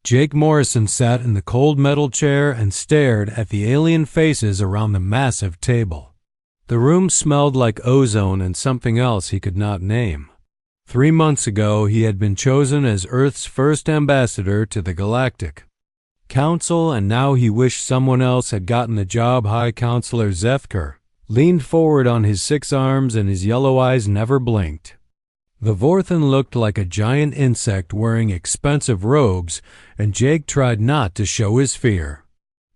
Jake Morrison sat in the cold metal chair and stared at the alien faces around the massive table. The room smelled like ozone and something else he could not name. 3 months ago, he had been chosen as Earth's first ambassador to the Galactic Council, and now he wished someone else had gotten the job. High Counselor Zethker leaned forward on his 6 arms, and his yellow eyes never blinked. The Vorthan looked like a giant insect wearing expensive robes, and Jake tried not to show his fear.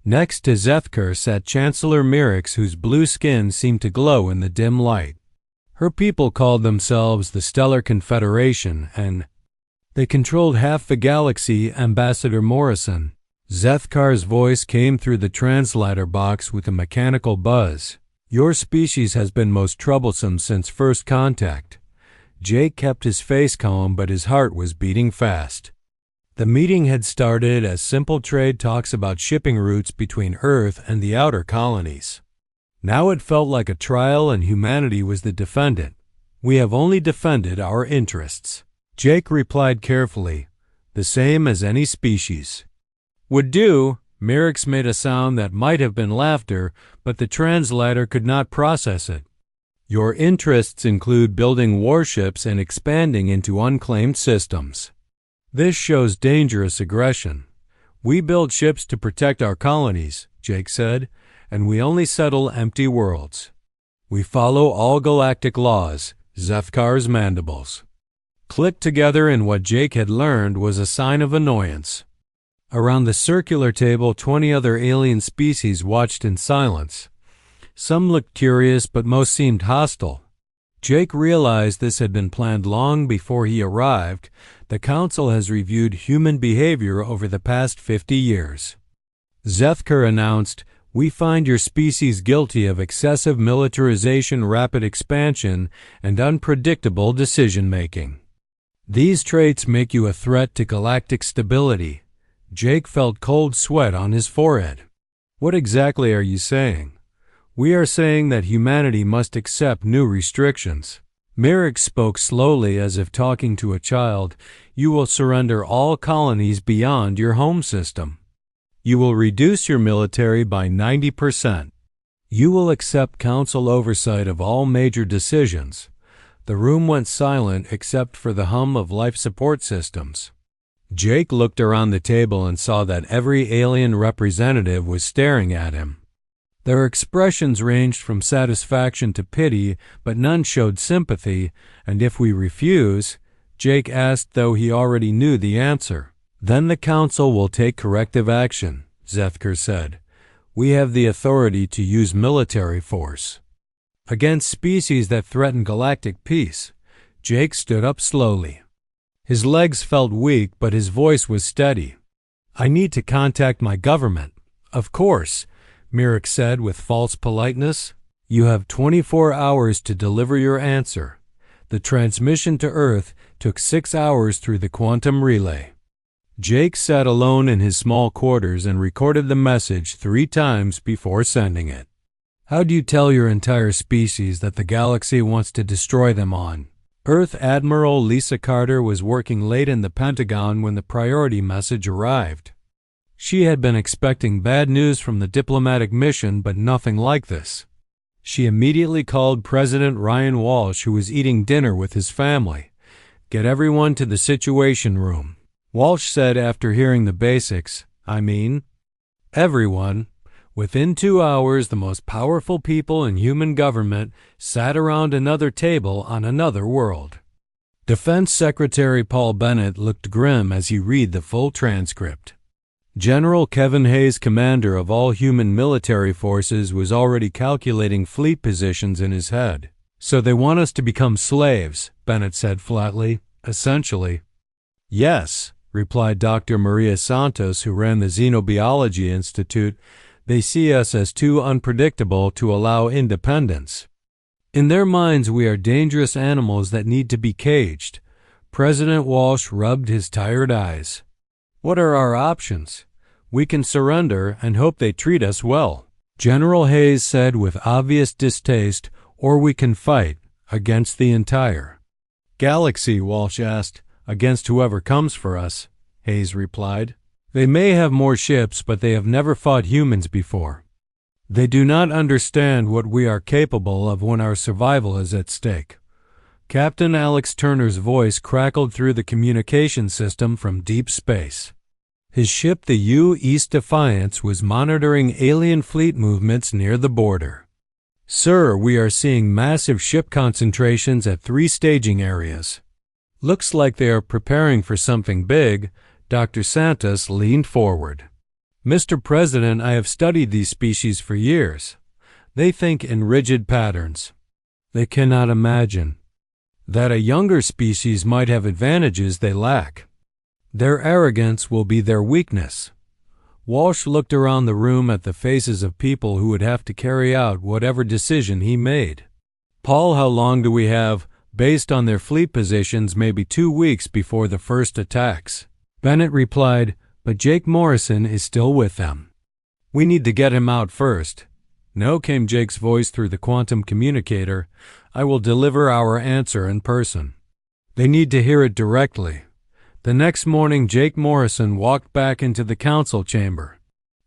Next to Zethker sat Chancellor Mirix, whose blue skin seemed to glow in the dim light. Her people called themselves the Stellar Confederation, and they controlled half the galaxy. Ambassador Morrison. Zethkar's voice came through the translator box with a mechanical buzz. Your species has been most troublesome since first contact. Jake kept his face calm, but his heart was beating fast. The meeting had started as simple trade talks about shipping routes between Earth and the outer colonies. Now it felt like a trial, and humanity was the defendant. We have only defended our interests, Jake replied carefully. The same as any species would do. Mirix made a sound that might have been laughter, but the translator could not process it. Your interests include building warships and expanding into unclaimed systems. This shows dangerous aggression. We build ships to protect our colonies, Jake said, and we only settle empty worlds. We follow all galactic laws. Zethkar's mandibles clicked together, and what Jake had learned was a sign of annoyance. Around the circular table, 20 other alien species watched in silence. Some looked curious, but most seemed hostile. Jake realized this had been planned long before he arrived. The Council has reviewed human behavior over the past 50 years. Zethker announced, we find your species guilty of excessive militarization, rapid expansion, and unpredictable decision-making. These traits make you a threat to galactic stability. Jake felt cold sweat on his forehead. What exactly are you saying? We are saying that humanity must accept new restrictions. Mirix spoke slowly as if talking to a child. You will surrender all colonies beyond your home system. You will reduce your military by 90%. You will accept council oversight of all major decisions. The room went silent except for the hum of life support systems. Jake looked around the table and saw that every alien representative was staring at him. Their expressions ranged from satisfaction to pity, but none showed sympathy. And if we refuse? Jake asked, though he already knew the answer. Then the Council will take corrective action, Zethker said. We have the authority to use military force against species that threaten galactic peace. Jake stood up slowly. His legs felt weak, but his voice was steady. I need to contact my government. Of course, Mirix said with false politeness. You have 24 hours to deliver your answer. The transmission to Earth took 6 hours through the quantum relay. Jake sat alone in his small quarters and recorded the message 3 times before sending it. How do you tell your entire species that the galaxy wants to destroy them on? Earth Admiral Lisa Carter was working late in the Pentagon when the priority message arrived. She had been expecting bad news from the diplomatic mission, but nothing like this. She immediately called President Ryan Walsh, who was eating dinner with his family. Get everyone to the Situation Room. Walsh said after hearing the basics, everyone. Within 2 hours, the most powerful people in human government sat around another table on another world. Defense Secretary Paul Bennett looked grim as he read the full transcript. General Kevin Hayes, commander of all human military forces, was already calculating fleet positions in his head. So they want us to become slaves, Bennett said flatly. Essentially. Yes, replied Dr. Maria Santos, who ran the Xenobiology Institute. They see us as too unpredictable to allow independence. In their minds, we are dangerous animals that need to be caged. President Walsh rubbed his tired eyes. What are our options? We can surrender and hope they treat us well, General Hayes said with obvious distaste, or we can fight against the entire galaxy, Walsh asked. Against whoever comes for us, Hayes replied. They may have more ships, but they have never fought humans before. They do not understand what we are capable of when our survival is at stake. Captain Alex Turner's voice crackled through the communication system from deep space. His ship, the U-East Defiance, was monitoring alien fleet movements near the border. Sir, we are seeing massive ship concentrations at 3 staging areas. Looks like they are preparing for something big. Dr. Santos leaned forward. Mr. President, I have studied these species for years. They think in rigid patterns. They cannot imagine that a younger species might have advantages they lack. Their arrogance will be their weakness. Walsh looked around the room at the faces of people who would have to carry out whatever decision he made. Paul, how long do we have? Based on their fleet positions, maybe 2 weeks before the first attacks. Bennett replied, but Jake Morrison is still with them. We need to get him out first. No, came Jake's voice through the quantum communicator. I will deliver our answer in person. They need to hear it directly. The next morning, Jake Morrison walked back into the council chamber.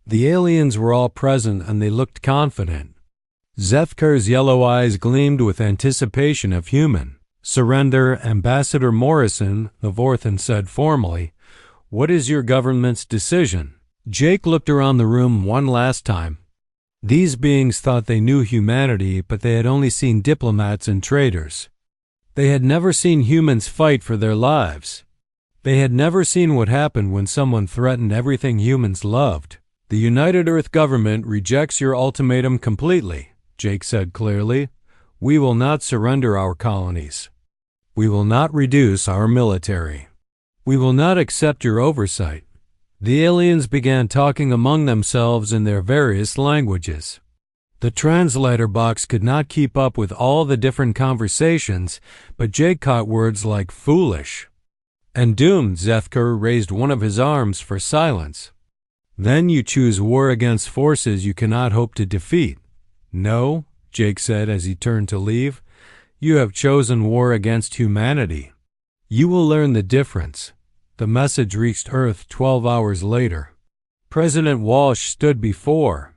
The aliens were all present and they looked confident. Zethkar's yellow eyes gleamed with anticipation of human surrender. Ambassador Morrison, the Vorthan said formally, what is your government's decision? Jake looked around the room one last time. These beings thought they knew humanity, but they had only seen diplomats and traders. They had never seen humans fight for their lives. They had never seen what happened when someone threatened everything humans loved. The United Earth government rejects your ultimatum completely, Jake said clearly. We will not surrender our colonies. We will not reduce our military. We will not accept your oversight. The aliens began talking among themselves in their various languages. The translator box could not keep up with all the different conversations, but Jake caught words like foolish and doomed. Zethkar raised one of his arms for silence. Then you choose war against forces you cannot hope to defeat. No, Jake said as he turned to leave. You have chosen war against humanity. You will learn the difference. The message reached Earth 12 hours later. President Walsh stood before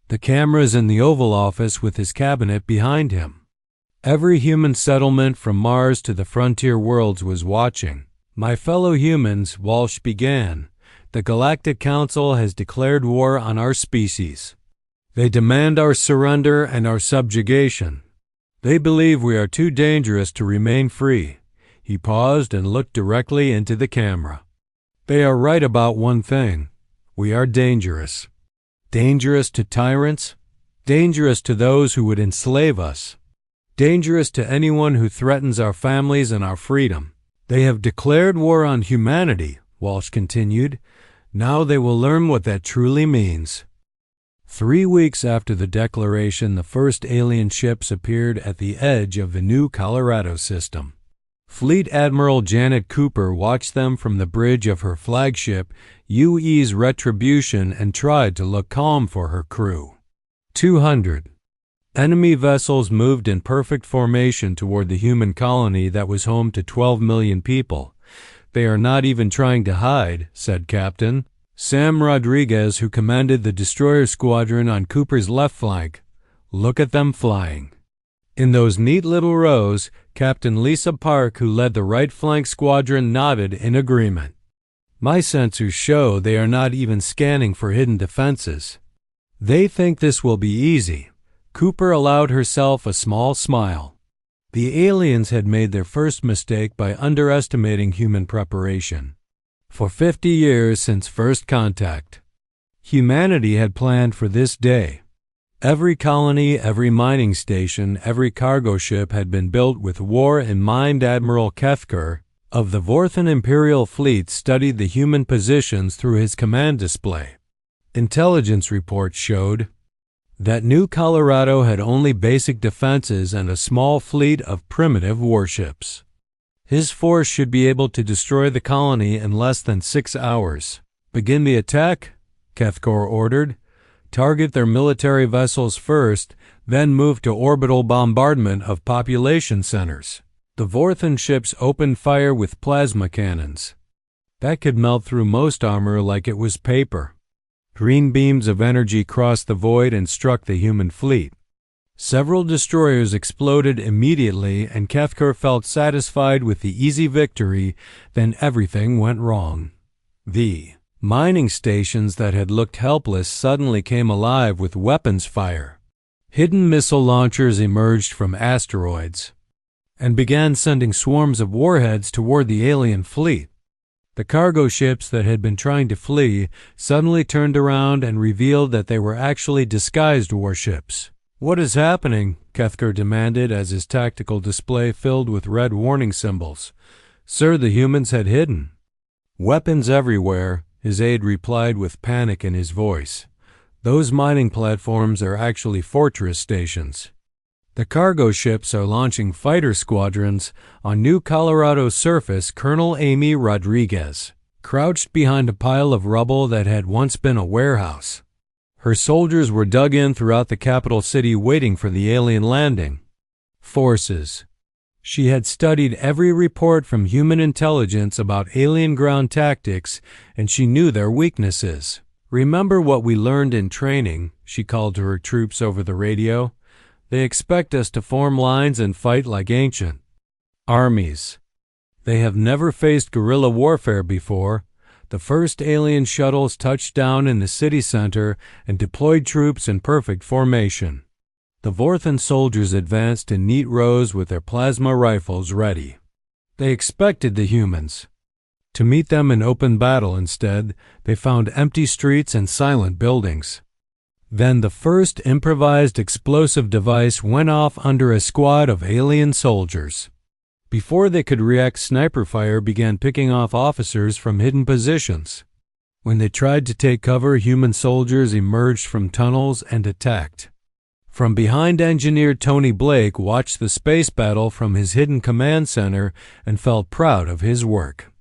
the cameras in the Oval Office with his cabinet behind him. Every human settlement from Mars to the frontier worlds was watching. My fellow humans, Walsh began, the Galactic Council has declared war on our species. They demand our surrender and our subjugation. They believe we are too dangerous to remain free. He paused and looked directly into the camera. They are right about one thing. We are dangerous. Dangerous to tyrants. Dangerous to those who would enslave us. Dangerous to anyone who threatens our families and our freedom. They have declared war on humanity, Walsh continued. Now they will learn what that truly means. 3 weeks after the declaration, the first alien ships appeared at the edge of the new Colorado system. Fleet Admiral Janet Cooper watched them from the bridge of her flagship, UE's Retribution, and tried to look calm for her crew. 200 enemy vessels moved in perfect formation toward the human colony that was home to 12 million people. They are not even trying to hide, said Captain Sam Rodriguez, who commanded the destroyer squadron on Cooper's left flank. Look at them flying. In those neat little rows, Captain Lisa Park, who led the right flank squadron, nodded in agreement. My sensors show they are not even scanning for hidden defenses. They think this will be easy. Cooper allowed herself a small smile. The aliens had made their first mistake by underestimating human preparation. For 50 years since first contact, humanity had planned for this day. Every colony, every mining station, every cargo ship had been built with war in mind. Admiral Kethker of the Vorthan Imperial Fleet studied the human positions through his command display. Intelligence reports showed that New Colorado had only basic defenses and a small fleet of primitive warships. His force should be able to destroy the colony in less than 6 hours. Begin the attack, Kethkor ordered. Target their military vessels first, then move to orbital bombardment of population centers. The Vorthan ships opened fire with plasma cannons. That could melt through most armor like it was paper. Green beams of energy crossed the void and struck the human fleet. Several destroyers exploded immediately, and Kefker felt satisfied with the easy victory. Then everything went wrong. The mining stations that had looked helpless suddenly came alive with weapons fire. Hidden missile launchers emerged from asteroids and began sending swarms of warheads toward the alien fleet. The cargo ships that had been trying to flee suddenly turned around and revealed that they were actually disguised warships. "What is happening?" Kefker demanded as his tactical display filled with red warning symbols. "Sir, the humans had hidden." "Weapons everywhere," his aide replied with panic in his voice. "Those mining platforms are actually fortress stations. The cargo ships are launching fighter squadrons." On New Colorado's surface, Colonel Amy Rodriguez crouched behind a pile of rubble that had once been a warehouse. Her soldiers were dug in throughout the capital city waiting for the alien landing. Forces. She had studied every report from human intelligence about alien ground tactics, and she knew their weaknesses. "Remember what we learned in training," she called to her troops over the radio. "They expect us to form lines and fight like ancient armies. They have never faced guerrilla warfare before." The first alien shuttles touched down in the city center and deployed troops in perfect formation. The Vorthan soldiers advanced in neat rows with their plasma rifles ready. They expected the humans to meet them in open battle. Instead, they found empty streets and silent buildings. Then the first improvised explosive device went off under a squad of alien soldiers. Before they could react, sniper fire began picking off officers from hidden positions. When they tried to take cover, human soldiers emerged from tunnels and attacked. From behind, engineer Tony Blake watched the space battle from his hidden command center and felt proud of his work.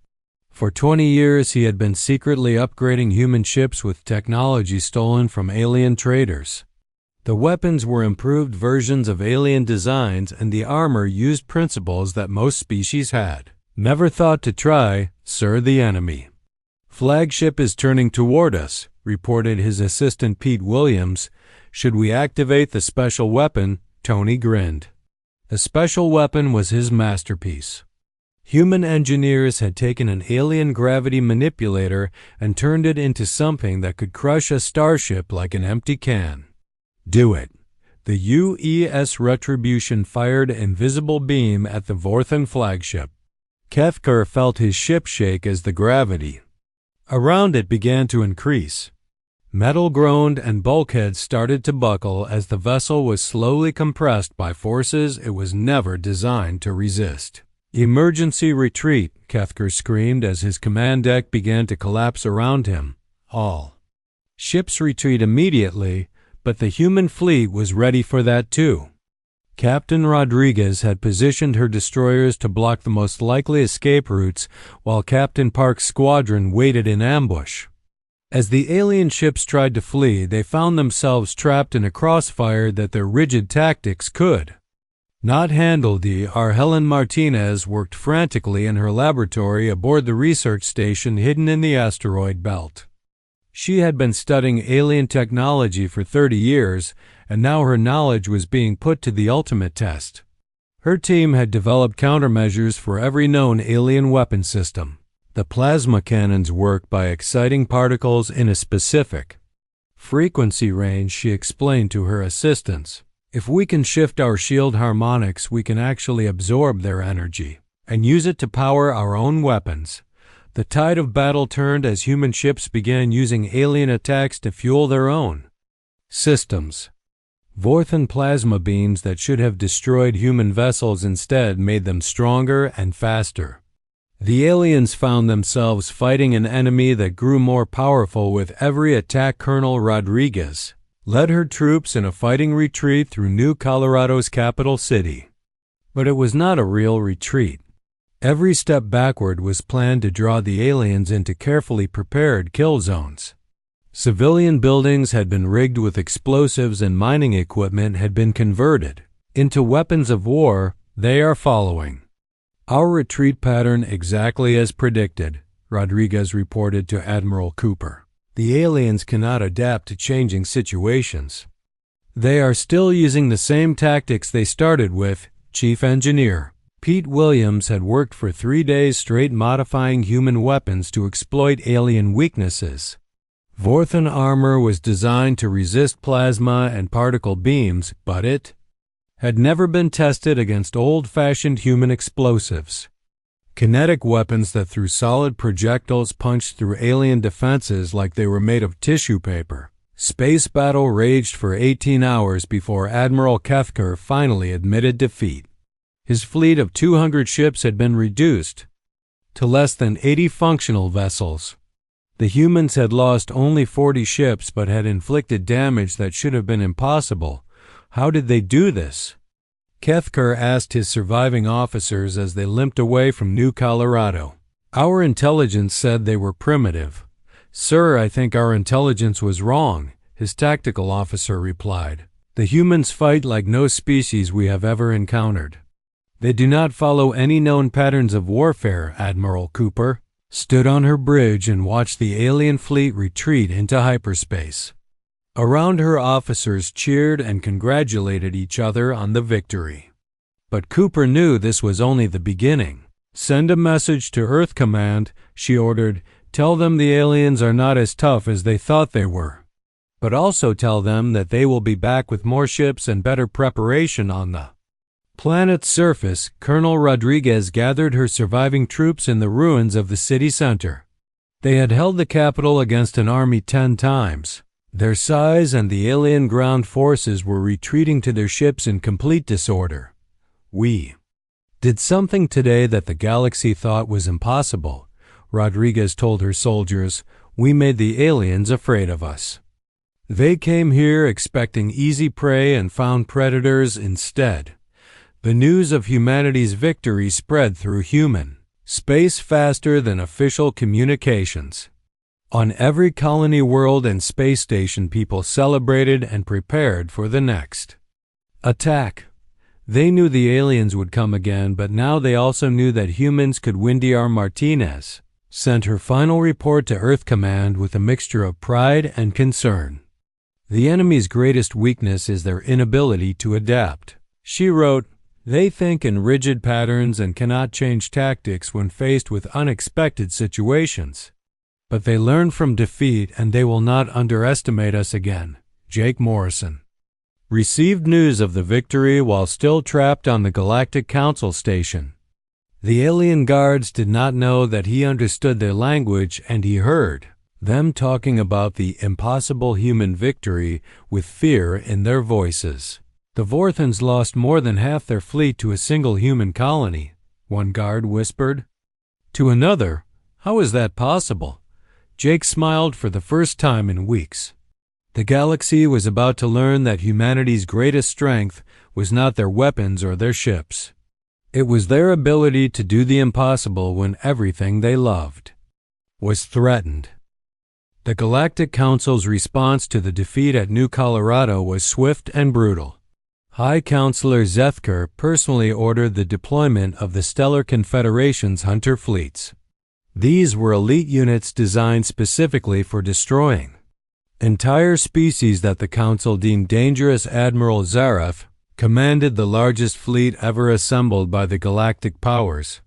For 20 years, he had been secretly upgrading human ships with technology stolen from alien traders. The weapons were improved versions of alien designs, and the armor used principles that most species had. "Never thought to try, sir, the enemy." "Flagship is turning toward us," reported his assistant Pete Williams. "Should we activate the special weapon?" Tony grinned. The special weapon was his masterpiece. Human engineers had taken an alien gravity manipulator and turned it into something that could crush a starship like an empty can. "Do it." The UES Retribution fired an invisible beam at the Vorthan flagship. Kefker felt his ship shake as the gravity around it began to increase. Metal groaned and bulkheads started to buckle as the vessel was slowly compressed by forces it was never designed to resist. "Emergency retreat," Kefker screamed as his command deck began to collapse around him. All ships retreat immediately, but the human fleet was ready for that too. Captain Rodriguez had positioned her destroyers to block the most likely escape routes, while Captain Park's squadron waited in ambush. As the alien ships tried to flee, they found themselves trapped in a crossfire that their rigid tactics could not handle. Helen Martinez worked frantically in her laboratory aboard the research station hidden in the asteroid belt. She had been studying alien technology for 30 years, and now her knowledge was being put to the ultimate test. Her team had developed countermeasures for every known alien weapon system. The plasma cannons work by exciting particles in a specific frequency range, she explained to her assistants. "If we can shift our shield harmonics, we can actually absorb their energy and use it to power our own weapons." The tide of battle turned as human ships began using alien attacks to fuel their own systems. Vorthan plasma beams that should have destroyed human vessels instead made them stronger and faster. The aliens found themselves fighting an enemy that grew more powerful with every attack. Colonel Rodriguez led her troops in a fighting retreat through New Colorado's capital city. But it was not a real retreat. Every step backward was planned to draw the aliens into carefully prepared kill zones. Civilian buildings had been rigged with explosives, and mining equipment had been converted into weapons of war. "They are following our retreat pattern exactly as predicted," Rodriguez reported to Admiral Cooper. "The aliens cannot adapt to changing situations. They are still using the same tactics they started with." Chief Engineer Pete Williams had worked for 3 days straight modifying human weapons to exploit alien weaknesses. Vorthan armor was designed to resist plasma and particle beams, but it had never been tested against old-fashioned human explosives. Kinetic weapons that threw solid projectiles punched through alien defenses like they were made of tissue paper. Space battle raged for 18 hours before Admiral Kefker finally admitted defeat. His fleet of 200 ships had been reduced to less than 80 functional vessels. The humans had lost only 40 ships but had inflicted damage that should have been impossible. How did they do this? Kefker asked his surviving officers as they limped away from New Colorado. "Our intelligence said they were primitive." "Sir, I think our intelligence was wrong," his tactical officer replied. "The humans fight like no species we have ever encountered. They do not follow any known patterns of warfare." Admiral Cooper stood on her bridge and watched the alien fleet retreat into hyperspace. Around her, officers cheered and congratulated each other on the victory. But Cooper knew this was only the beginning. "Send a message to Earth Command," she ordered. "Tell them the aliens are not as tough as they thought they were. But also tell them that they will be back with more ships and better preparation on the planet's surface." Colonel Rodriguez gathered her surviving troops in the ruins of the city center. They had held the capital against an army 10 times. Their size and the alien ground forces were retreating to their ships in complete disorder. "We did something today that the galaxy thought was impossible," Rodriguez told her soldiers. "We made the aliens afraid of us. They came here expecting easy prey and found predators instead." The news of humanity's victory spread through human space faster than official communications. On every colony world and space station, people celebrated and prepared for the next attack. They knew the aliens would come again, but now they also knew that humans could win. Dr. Martinez sent her final report to Earth Command with a mixture of pride and concern. "The enemy's greatest weakness is their inability to adapt," she wrote. "They think in rigid patterns and cannot change tactics when faced with unexpected situations. But they learn from defeat, and they will not underestimate us again." Jake Morrison received news of the victory while still trapped on the Galactic Council station. The alien guards did not know that he understood their language, and he heard them talking about the impossible human victory with fear in their voices. "The Vorthans lost more than half their fleet to a single human colony," one guard whispered to another. "How is that possible?" Jake smiled for the first time in weeks. The galaxy was about to learn that humanity's greatest strength was not their weapons or their ships. It was their ability to do the impossible when everything they loved was threatened. The Galactic Council's response to the defeat at New Colorado was swift and brutal. High Counselor Zethker personally ordered the deployment of the Stellar Confederation's hunter fleets. These were elite units designed specifically for destroying entire species that the Council deemed dangerous. Admiral Zaref commanded the largest fleet ever assembled by the galactic powers.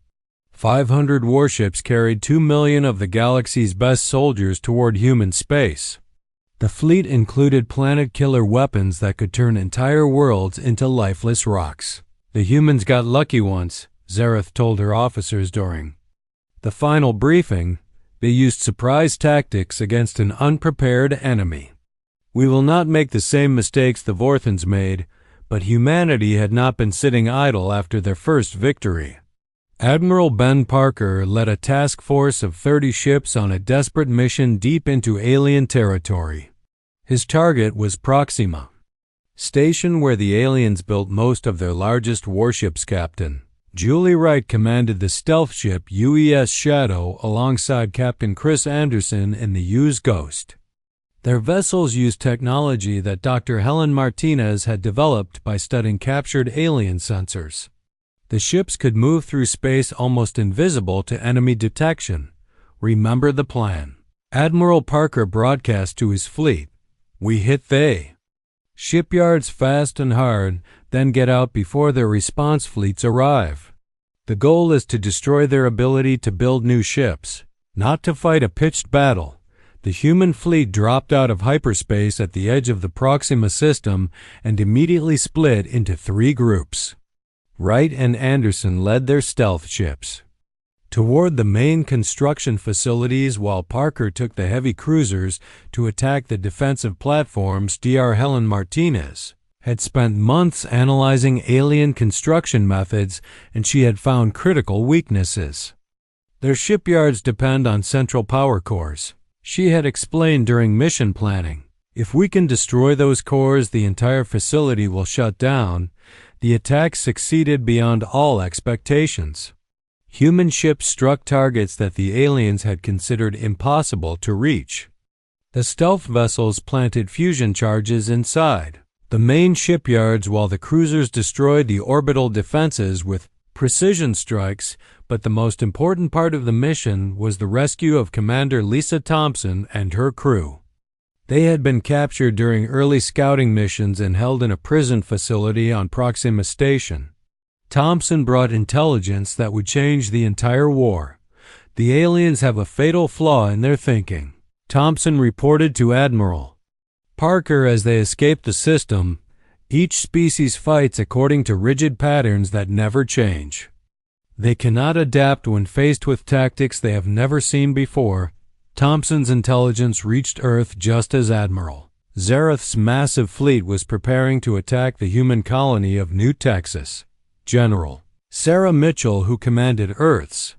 500 warships carried 2 million of the galaxy's best soldiers toward human space. The fleet included planet-killer weapons that could turn entire worlds into lifeless rocks. "The humans got lucky once," Zareth told her officers during the final briefing. "They used surprise tactics against an unprepared enemy. We will not make the same mistakes the Vorthans made," but humanity had not been sitting idle after their first victory. Admiral Ben Parker led a task force of 30 ships on a desperate mission deep into alien territory. His target was Proxima Station, where the aliens built most of their largest warships. Captain Julie Wright commanded the stealth ship UES Shadow alongside Captain Chris Anderson in the U's Ghost. Their vessels used technology that Dr. Helen Martinez had developed by studying captured alien sensors. The ships could move through space almost invisible to enemy detection, Remember the plan. Admiral Parker broadcast to his fleet, "We hit they. Shipyards fast and hard, then get out before their response fleets arrive. The goal is to destroy their ability to build new ships, not to fight a pitched battle." The human fleet dropped out of hyperspace at the edge of the Proxima system and immediately split into 3 groups. Wright and Anderson led their stealth ships toward the main construction facilities, while Parker took the heavy cruisers to attack the defensive platforms. Dr. Helen Martinez had spent months analyzing alien construction methods, and she had found critical weaknesses. Their shipyards depend on central power cores. She had explained during mission planning, "If we can destroy those cores, the entire facility will shut down." The attack succeeded beyond all expectations. Human ships struck targets that the aliens had considered impossible to reach. The stealth vessels planted fusion charges inside the main shipyards, while the cruisers destroyed the orbital defenses with precision strikes. But the most important part of the mission was the rescue of Commander Lisa Thompson and her crew. They had been captured during early scouting missions and held in a prison facility on Proxima Station. Thompson brought intelligence that would change the entire war. "The aliens have a fatal flaw in their thinking," Thompson reported to Admiral Parker as they escaped the system. "Each species fights according to rigid patterns that never change. They cannot adapt when faced with tactics they have never seen before." Thompson's intelligence reached Earth just as Admiral Zareth's massive fleet was preparing to attack the human colony of New Texas. General Sarah Mitchell, who commanded Earth's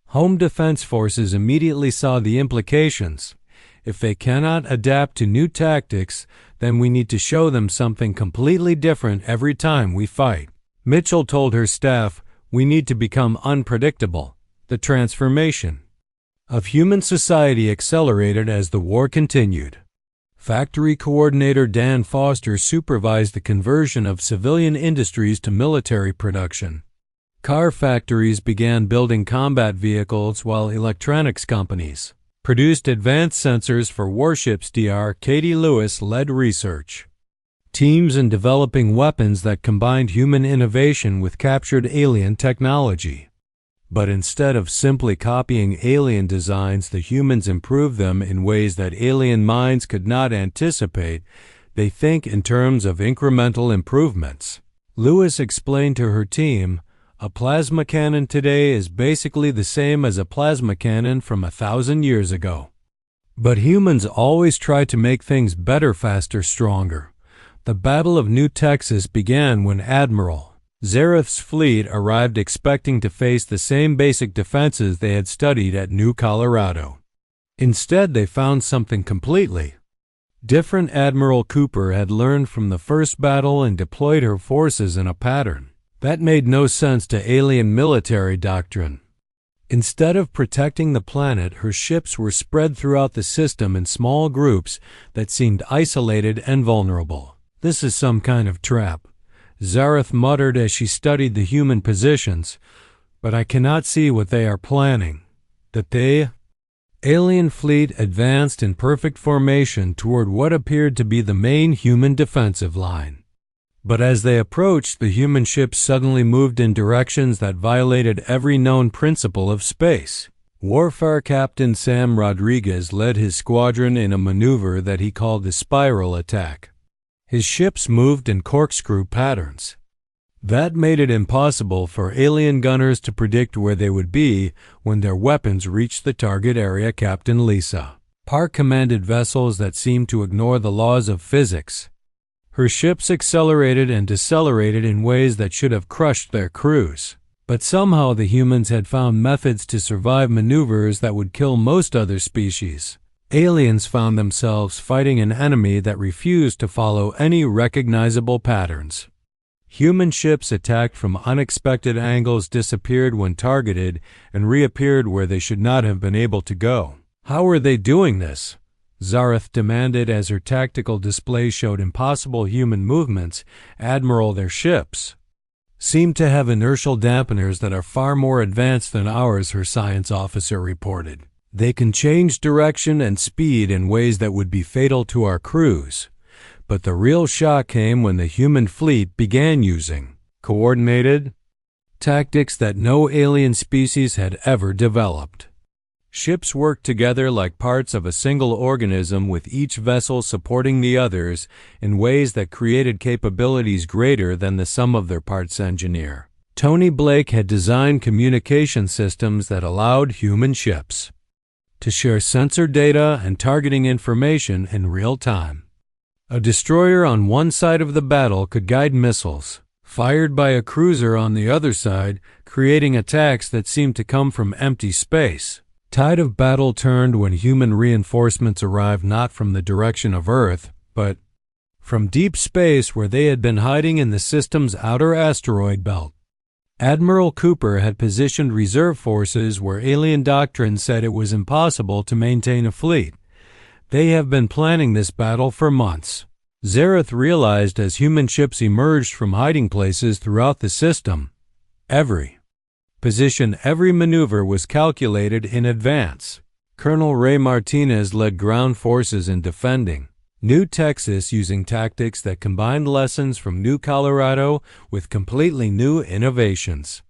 Home Defense Forces, immediately saw the implications. "If they cannot adapt to new tactics, then we need to show them something completely different every time we fight." Mitchell told her staff, "We need to become unpredictable." The transformation of human society accelerated as the war continued. Factory coordinator Dan Foster supervised the conversion of civilian industries to military production. Car factories began building combat vehicles, while electronics companies produced advanced sensors for warships. Dr. Katie Lewis led research teams in developing weapons that combined human innovation with captured alien technology. But instead of simply copying alien designs, the humans improved them in ways that alien minds could not anticipate. They think in terms of incremental improvements. Lewis explained to her team, "A plasma cannon today is basically the same as a plasma cannon from 1,000 years ago. But humans always try to make things better, faster, stronger." The Battle of New Texas began when Admiral Zareth's fleet arrived expecting to face the same basic defenses they had studied at New Colorado. Instead, they found something completely different. Admiral Cooper had learned from the first battle and deployed her forces in a pattern that made no sense to alien military doctrine. Instead of protecting the planet, her ships were spread throughout the system in small groups that seemed isolated and vulnerable. "This is some kind of trap," Zareth muttered as she studied the human positions, "but I cannot see what they are planning." The alien fleet advanced in perfect formation toward what appeared to be the main human defensive line. But as they approached, the human ships suddenly moved in directions that violated every known principle of space. Warfare Captain Sam Rodriguez led his squadron in a maneuver that he called the spiral attack. His ships moved in corkscrew patterns that made it impossible for alien gunners to predict where they would be when their weapons reached the target area. Captain Lisa Park commanded vessels that seemed to ignore the laws of physics. Her ships accelerated and decelerated in ways that should have crushed their crews. But somehow the humans had found methods to survive maneuvers that would kill most other species. Aliens found themselves fighting an enemy that refused to follow any recognizable patterns. Human ships attacked from unexpected angles, disappeared when targeted, and reappeared where they should not have been able to go. "How were they doing this?" Zareth demanded as her tactical display showed impossible human movements. "Admiral, their ships seem to have inertial dampeners that are far more advanced than ours," her science officer reported. They can change direction and speed in ways that would be fatal to our crews. But the real shock came when the human fleet began using coordinated tactics that no alien species had ever developed. Ships worked together like parts of a single organism, with each vessel supporting the others in ways that created capabilities greater than the sum of their parts. Engineer Tony Blake had designed communication systems that allowed human ships to share sensor data and targeting information in real time. A destroyer on one side of the battle could guide missiles fired by a cruiser on the other side, creating attacks that seemed to come from empty space. Tide of battle turned when human reinforcements arrived not from the direction of Earth, but from deep space where they had been hiding in the system's outer asteroid belt. Admiral Cooper had positioned reserve forces where alien doctrine said it was impossible to maintain a fleet. They have been planning this battle for months. Zareth realized as human ships emerged from hiding places throughout the system. Every maneuver was calculated in advance. Colonel Ray Martinez led ground forces in defending New Texas using tactics that combined lessons from New Colorado with completely new innovations.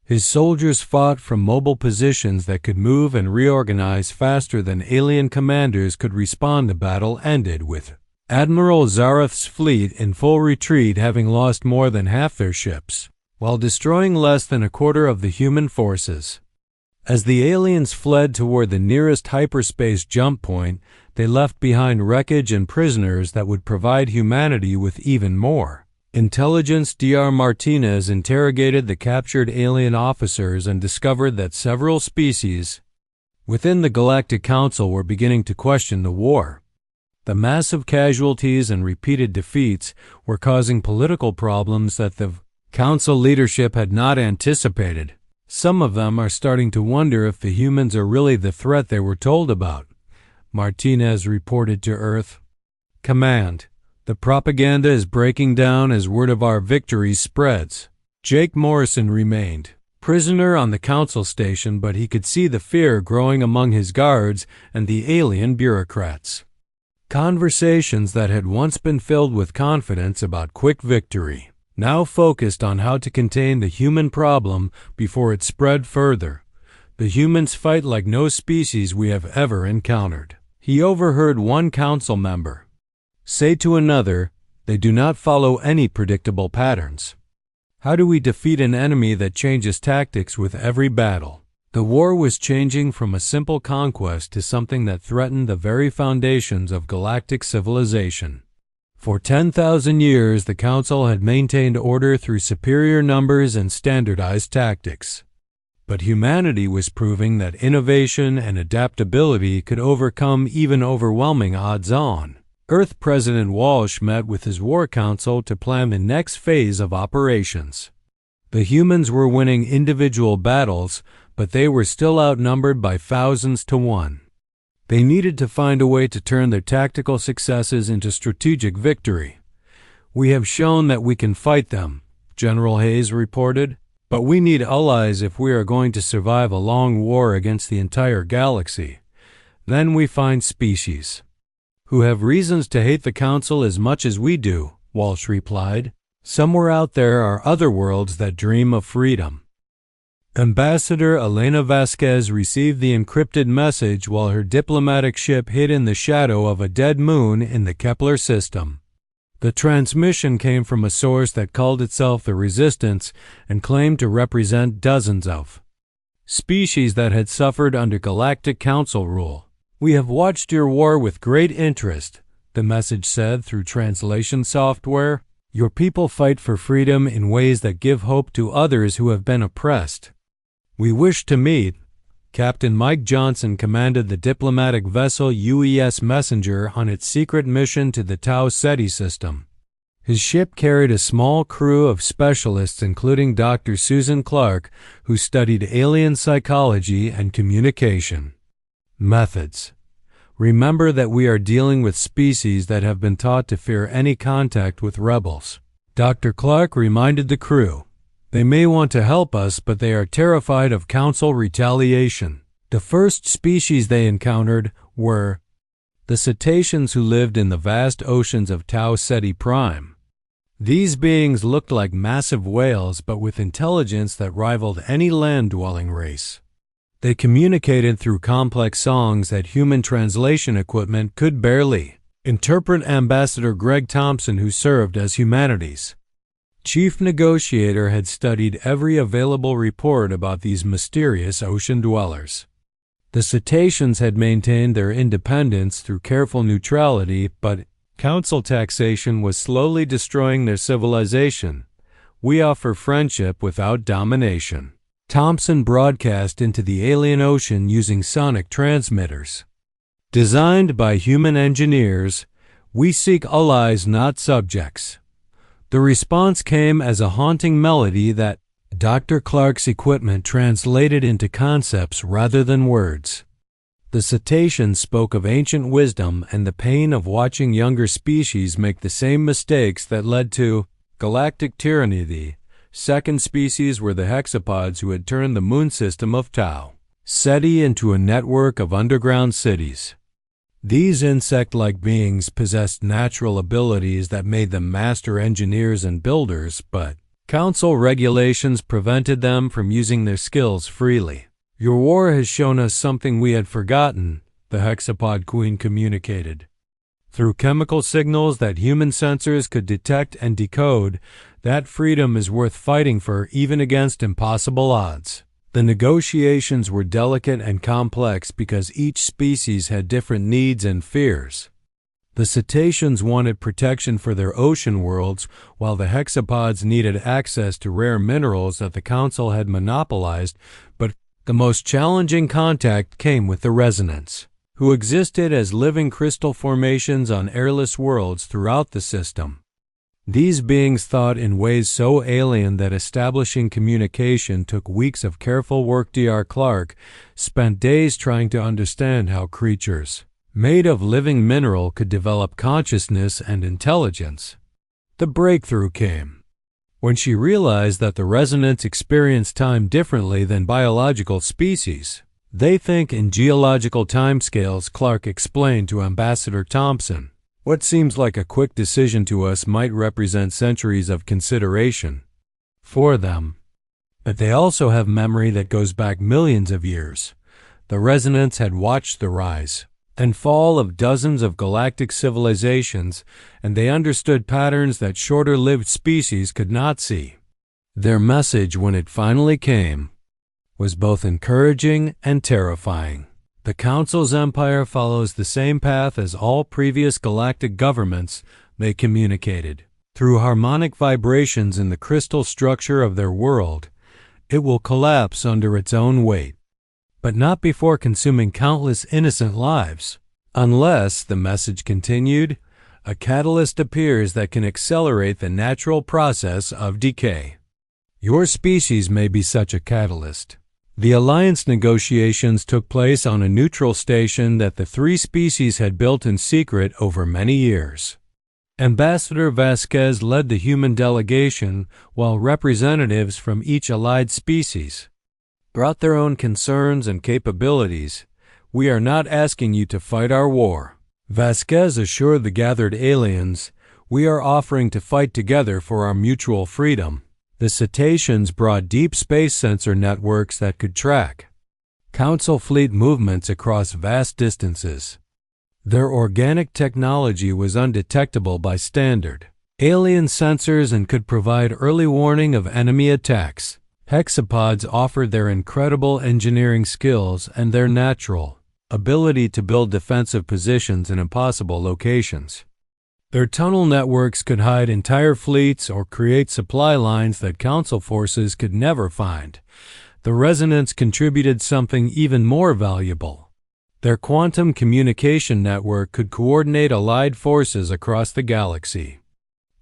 His soldiers fought from mobile positions that could move and reorganize faster than alien commanders could respond. The battle ended with Admiral Zareth's fleet in full retreat, having lost more than half their ships, while destroying less than a quarter of the human forces. As the aliens fled toward the nearest hyperspace jump point, they left behind wreckage and prisoners that would provide humanity with even more. Intelligence Dr. Martinez interrogated the captured alien officers and discovered that several species within the Galactic Council were beginning to question the war. The massive casualties and repeated defeats were causing political problems that the Council leadership had not anticipated. Some of them are starting to wonder if the humans are really the threat they were told about, Martinez reported to Earth Command. The propaganda is breaking down as word of our victories spreads. Jake Morrison remained prisoner on the Council station, but he could see the fear growing among his guards and the alien bureaucrats. Conversations that had once been filled with confidence about quick victory now focused on how to contain the human problem before it spread further. The humans fight like no species we have ever encountered. He overheard one council member say to another, "They do not follow any predictable patterns. How do we defeat an enemy that changes tactics with every battle?" The war was changing from a simple conquest to something that threatened the very foundations of galactic civilization. For 10,000 years, the Council had maintained order through superior numbers and standardized tactics. But humanity was proving that innovation and adaptability could overcome even overwhelming odds-on. Earth President Walsh met with his War Council to plan the next phase of operations. The humans were winning individual battles, but they were still outnumbered by thousands to one. They needed to find a way to turn their tactical successes into strategic victory. "We have shown that we can fight them," General Hayes reported, "but we need allies if we are going to survive a long war against the entire galaxy. Then we find species who have reasons to hate the Council as much as we do," Walsh replied. "Somewhere out there are other worlds that dream of freedom." Ambassador Elena Vasquez received the encrypted message while her diplomatic ship hid in the shadow of a dead moon in the Kepler system. The transmission came from a source that called itself the Resistance and claimed to represent dozens of species that had suffered under Galactic Council rule. "We have watched your war with great interest," the message said through translation software. "Your people fight for freedom in ways that give hope to others who have been oppressed. We wish to meet." Captain Mike Johnson commanded the diplomatic vessel UES Messenger on its secret mission to the Tau Ceti system. His ship carried a small crew of specialists, including Dr. Susan Clark, who studied alien psychology and communication methods. "Remember that we are dealing with species that have been taught to fear any contact with rebels," Dr. Clark reminded the crew. "They may want to help us, but they are terrified of Council retaliation." The first species they encountered were the cetaceans who lived in the vast oceans of Tau Ceti Prime. These beings looked like massive whales, but with intelligence that rivaled any land-dwelling race. They communicated through complex songs that human translation equipment could barely interpret. Ambassador Greg Thompson, who served as humanity's chief negotiator, had studied every available report about these mysterious ocean dwellers. The cetaceans had maintained their independence through careful neutrality, but Council taxation was slowly destroying their civilization. We offer friendship without domination. Thompson broadcast into the alien ocean using sonic transmitters. Designed by human engineers, we seek allies, not subjects. The response came as a haunting melody that Dr. Clark's equipment translated into concepts rather than words. The cetaceans spoke of ancient wisdom and the pain of watching younger species make the same mistakes that led to galactic tyranny. The second species were the hexapods, who had turned the moon system of Tau Ceti into a network of underground cities. These insect-like beings possessed natural abilities that made them master engineers and builders, but Council regulations prevented them from using their skills freely. "Your war has shown us something we had forgotten," the hexapod queen communicated. "Through chemical signals that human sensors could detect and decode, that freedom is worth fighting for, even against impossible odds." The negotiations were delicate and complex because each species had different needs and fears. The cetaceans wanted protection for their ocean worlds, while the hexapods needed access to rare minerals that the Council had monopolized, but the most challenging contact came with the resonants, who existed as living crystal formations on airless worlds throughout the system. These beings thought in ways so alien that establishing communication took weeks of careful work. Dr. Clark spent days trying to understand how creatures made of living mineral could develop consciousness and intelligence. The breakthrough came when she realized that the resonants experience time differently than biological species. "They think in geological timescales," Clark explained to Ambassador Thompson. "What seems like a quick decision to us might represent centuries of consideration for them. But they also have memory that goes back millions of years." The resonants had watched the rise and fall of dozens of galactic civilizations, and they understood patterns that shorter-lived species could not see. Their message, when it finally came, was both encouraging and terrifying. "The Council's empire follows the same path as all previous galactic governments," they communicated. "Through harmonic vibrations in the crystal structure of their world, it will collapse under its own weight. But not before consuming countless innocent lives. Unless," the message continued, "a catalyst appears that can accelerate the natural process of decay. Your species may be such a catalyst." The alliance negotiations took place on a neutral station that the three species had built in secret over many years. Ambassador Vasquez led the human delegation, while representatives from each allied species brought their own concerns and capabilities. "We are not asking you to fight our war," Vasquez assured the gathered aliens. "We are offering to fight together for our mutual freedom." The cetaceans brought deep space sensor networks that could track Council fleet movements across vast distances. Their organic technology was undetectable by standard alien sensors and could provide early warning of enemy attacks. Hexapods offered their incredible engineering skills and their natural ability to build defensive positions in impossible locations. Their tunnel networks could hide entire fleets or create supply lines that Council forces could never find. The resonants contributed something even more valuable. Their quantum communication network could coordinate allied forces across the galaxy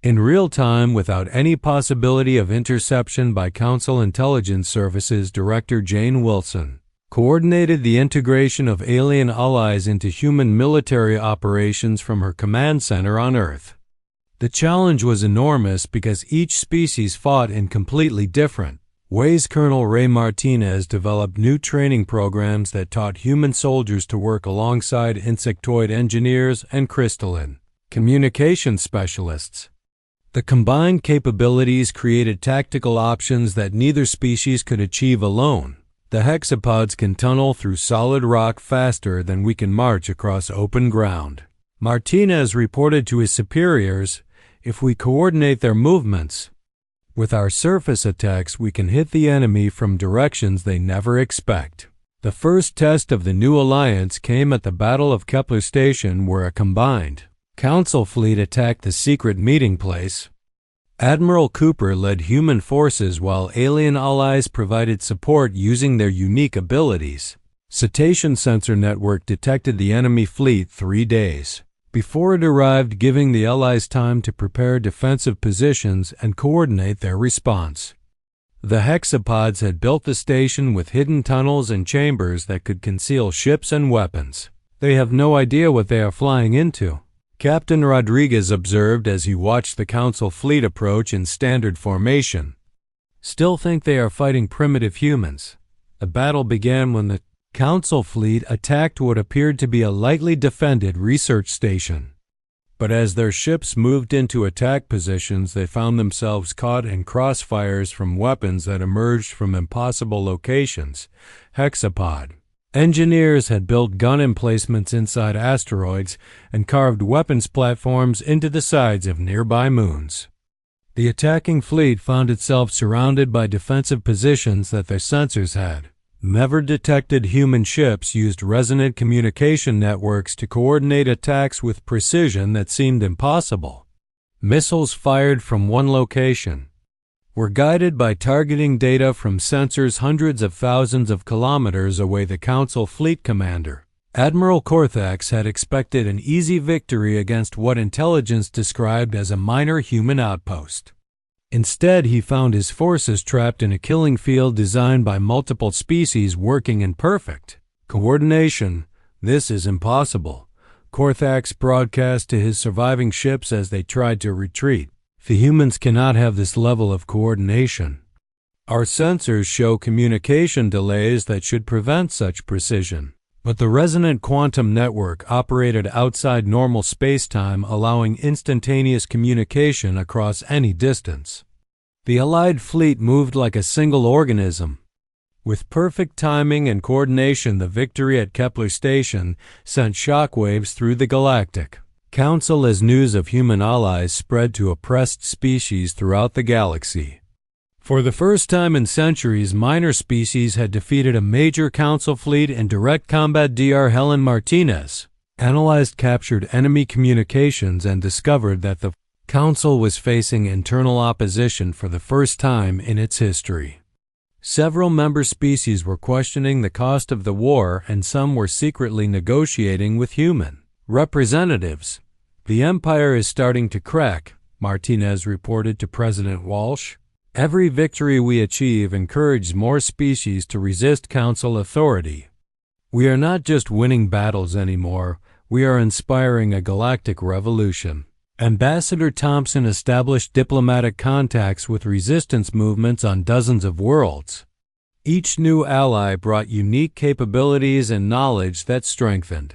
in real time without any possibility of interception by Council Intelligence Services Director Jane Wilson. Coordinated the integration of alien allies into human military operations from her command center on Earth. The challenge was enormous because each species fought in completely different Way's Colonel Ray Martinez developed new training programs that taught human soldiers to work alongside insectoid engineers and crystalline communication specialists. The combined capabilities created tactical options that neither species could achieve alone. The hexapods can tunnel through solid rock faster than we can march across open ground. Martinez reported to his superiors, "If we coordinate their movements, with our surface attacks we can hit the enemy from directions they never expect." The first test of the new alliance came at the Battle of Kepler Station, where a combined Council fleet attacked the secret meeting place. Admiral Cooper led human forces while alien allies provided support using their unique abilities. Cetacean Sensor Network detected the enemy fleet 3 days before it arrived, giving the Allies time to prepare defensive positions and coordinate their response. The hexapods had built the station with hidden tunnels and chambers that could conceal ships and weapons. "They have no idea what they are flying into," Captain Rodriguez observed as he watched the Council fleet approach in standard formation. "Still think they are fighting primitive humans." The battle began when the Council fleet attacked what appeared to be a lightly defended research station. But as their ships moved into attack positions, they found themselves caught in crossfires from weapons that emerged from impossible locations. Hexapod engineers had built gun emplacements inside asteroids and carved weapons platforms into the sides of nearby moons. The attacking fleet found itself surrounded by defensive positions that their sensors had never detected. Human ships used resonant communication networks to coordinate attacks with precision that seemed impossible. Missiles fired from one location were guided by targeting data from sensors hundreds of thousands of kilometers away. The Council fleet commander, Admiral Corthax, had expected an easy victory against what intelligence described as a minor human outpost. Instead, he found his forces trapped in a killing field designed by multiple species working in perfect coordination. "This is impossible," Corthax broadcast to his surviving ships as they tried to retreat. "The humans cannot have this level of coordination. Our sensors show communication delays that should prevent such precision." But the resonant quantum network operated outside normal space-time, allowing instantaneous communication across any distance. The Allied fleet moved like a single organism. With perfect timing and coordination, the victory at Kepler Station sent shockwaves through the Galactic Council as news of human allies spread to oppressed species throughout the galaxy. For the first time in centuries, minor species had defeated a major Council fleet in direct combat. Dr. Helen Martinez analyzed captured enemy communications and discovered that the Council was facing internal opposition for the first time in its history. Several member species were questioning the cost of the war, and some were secretly negotiating with human representatives. "The Empire is starting to crack," Martinez reported to President Walsh. "Every victory we achieve encourages more species to resist Council authority. We are not just winning battles anymore, we are inspiring a galactic revolution." Ambassador Thompson established diplomatic contacts with resistance movements on dozens of worlds. Each new ally brought unique capabilities and knowledge that strengthened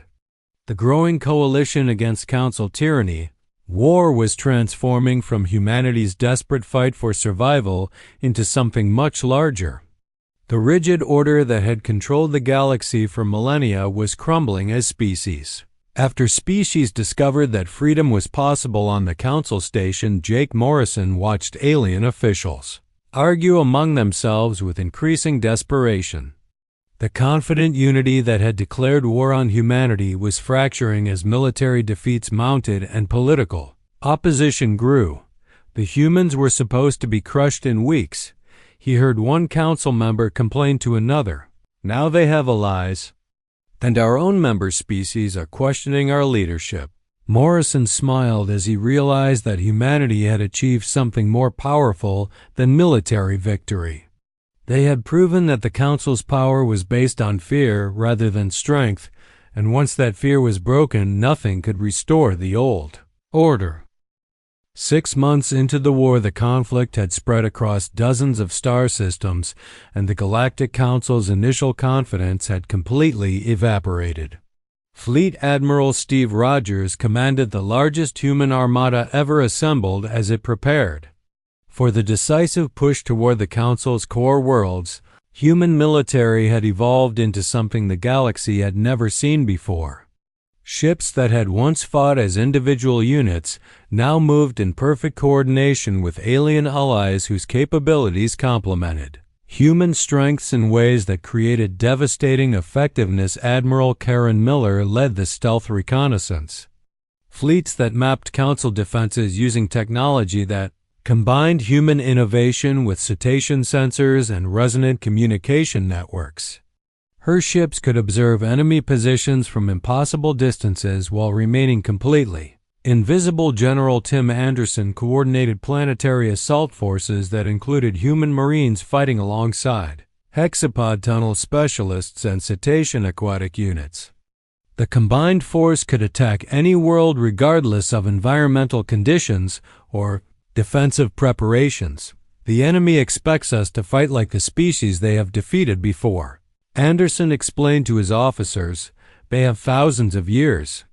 the growing coalition against Council tyranny. War was transforming from humanity's desperate fight for survival into something much larger. The rigid order that had controlled the galaxy for millennia was crumbling as species after species discovered that freedom was possible. On the Council station, Jake Morrison watched alien officials argue among themselves with increasing desperation. The confident unity that had declared war on humanity was fracturing as military defeats mounted and political opposition grew. The humans were supposed to be crushed in weeks. He heard one Council member complain to another, "Now they have allies, and our own member species are questioning our leadership." Morrison smiled as he realized that humanity had achieved something more powerful than military victory. They had proven that the Council's power was based on fear rather than strength, and once that fear was broken, nothing could restore the old order. 6 months into the war, the conflict had spread across dozens of star systems, and the Galactic Council's initial confidence had completely evaporated. Fleet Admiral Steve Rogers commanded the largest human armada ever assembled as it prepared for the decisive push toward the Council's core worlds. Human military had evolved into something the galaxy had never seen before. Ships that had once fought as individual units now moved in perfect coordination with alien allies whose capabilities complemented human strengths in ways that created devastating effectiveness. Admiral Karen Miller led the stealth reconnaissance. Fleets that mapped Council defenses using technology that combined human innovation with cetacean sensors and resonant communication networks. Her ships could observe enemy positions from impossible distances while remaining completely invisible. General Tim Anderson coordinated planetary assault forces that included human marines fighting alongside hexapod tunnel specialists and cetacean aquatic units. The combined force could attack any world regardless of environmental conditions or defensive preparations. The enemy expects us to fight like the species they have defeated before, Anderson explained to his officers. They have thousands of years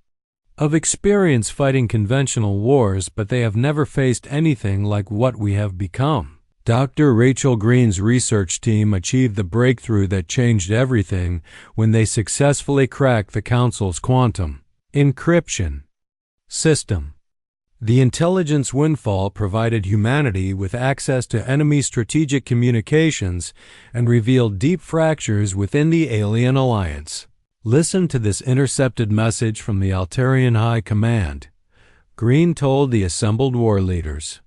of experience fighting conventional wars, but they have never faced anything like what we have become. Dr. Rachel Green's research team achieved the breakthrough that changed everything when they successfully cracked the Council's quantum encryption system. The intelligence windfall provided humanity with access to enemy strategic communications and revealed deep fractures within the alien alliance. Listen to this intercepted message from the Altarian High Command, Green told the assembled war leaders.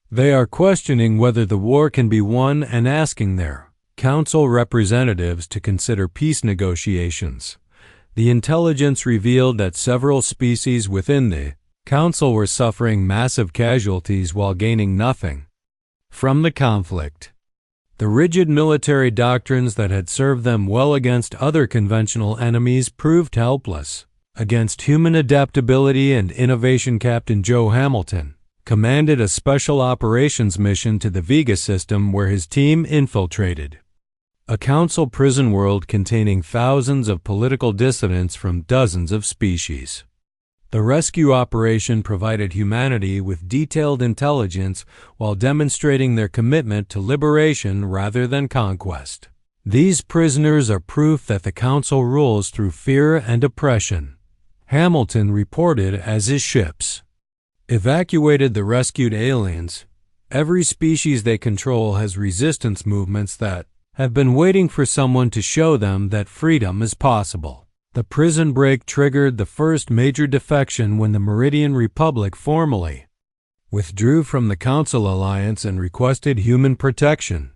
They are questioning whether the war can be won and asking their Council representatives to consider peace negotiations. The intelligence revealed that several species within the Council were suffering massive casualties while gaining nothing from the conflict. The rigid military doctrines that had served them well against other conventional enemies proved helpless against human adaptability and innovation. Captain Joe Hamilton commanded a special operations mission to the Vega system where his team infiltrated a Council prison world containing thousands of political dissidents from dozens of species. The rescue operation provided humanity with detailed intelligence while demonstrating their commitment to liberation rather than conquest. These prisoners are proof that the Council rules through fear and oppression, Hamilton reported as his ships evacuated the rescued aliens. Every species they control has resistance movements that have been waiting for someone to show them that freedom is possible. The prison break triggered the first major defection when the Meridian Republic formally withdrew from the Council alliance and requested human protection.